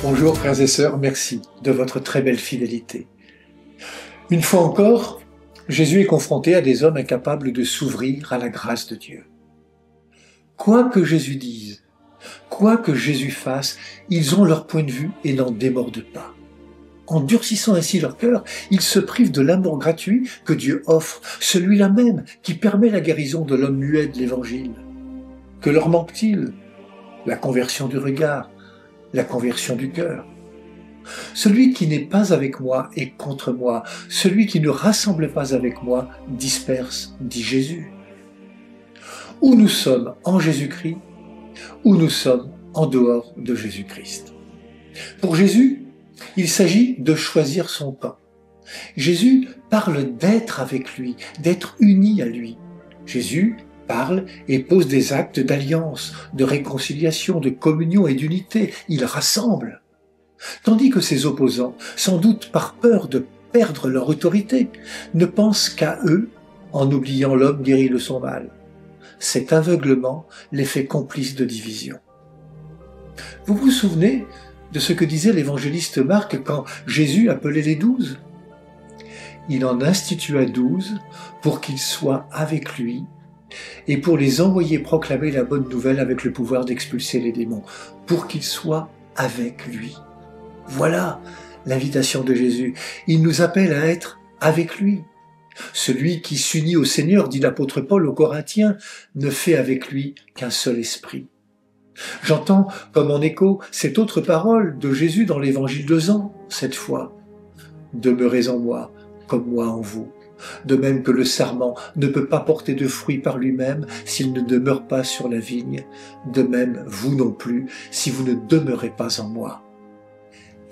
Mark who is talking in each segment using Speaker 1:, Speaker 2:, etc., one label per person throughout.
Speaker 1: Bonjour frères et sœurs, merci de votre très belle fidélité. Une fois encore, Jésus est confronté à des hommes incapables de s'ouvrir à la grâce de Dieu. Quoi que Jésus dise, quoi que Jésus fasse, ils ont leur point de vue et n'en démordent pas. En durcissant ainsi leur cœur, ils se privent de l'amour gratuit que Dieu offre, celui-là même qui permet la guérison de l'homme muet de l'Évangile. Que leur manque-t-il? La conversion du regard, la conversion du cœur. Celui qui n'est pas avec moi est contre moi. Celui qui ne rassemble pas avec moi disperse, dit Jésus. Ou nous sommes en Jésus-Christ, ou nous sommes en dehors de Jésus-Christ. Pour Jésus, il s'agit de choisir son camp. Jésus parle d'être avec lui, d'être uni à lui. Jésus parle et pose des actes d'alliance, de réconciliation, de communion et d'unité. Il rassemble. Tandis que ses opposants, sans doute par peur de perdre leur autorité, ne pensent qu'à eux en oubliant l'homme guéri de son mal. Cet aveuglement les fait complices de division. Vous vous souvenez de ce que disait l'évangéliste Marc quand Jésus appelait les 12 ? Il en institua 12 pour qu'ils soient avec lui et pour les envoyer proclamer la bonne nouvelle avec le pouvoir d'expulser les démons, pour qu'ils soient avec lui. Voilà l'invitation de Jésus. Il nous appelle à être avec lui. Celui qui s'unit au Seigneur, dit l'apôtre Paul aux Corinthiens, ne fait avec lui qu'un seul esprit. J'entends comme en écho cette autre parole de Jésus dans l'évangile de Jean, cette fois. Demeurez en moi, comme moi en vous. De même que le sarment ne peut pas porter de fruits par lui-même s'il ne demeure pas sur la vigne, de même vous non plus si vous ne demeurez pas en moi.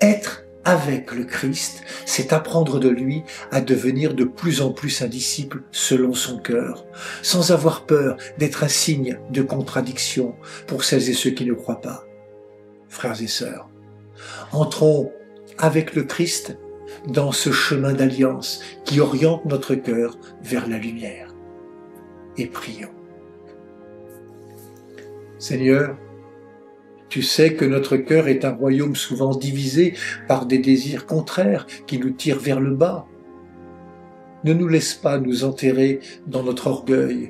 Speaker 1: Être avec le Christ, c'est apprendre de lui à devenir de plus en plus un disciple selon son cœur, sans avoir peur d'être un signe de contradiction pour celles et ceux qui ne croient pas. Frères et sœurs, entrons avec le Christ dans ce chemin d'alliance qui oriente notre cœur vers la lumière. Et prions. Seigneur, tu sais que notre cœur est un royaume souvent divisé par des désirs contraires qui nous tirent vers le bas. Ne nous laisse pas nous enterrer dans notre orgueil.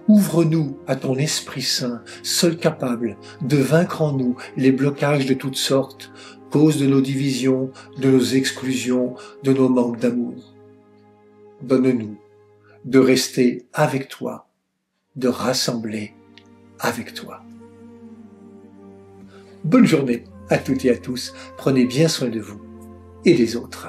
Speaker 1: Ouvre-nous à ton Esprit Saint, seul capable de vaincre en nous les blocages de toutes sortes, cause de nos divisions, de nos exclusions, de nos manques d'amour. Donne-nous de rester avec toi, de rassembler avec toi. Bonne journée à toutes et à tous, prenez bien soin de vous et des autres.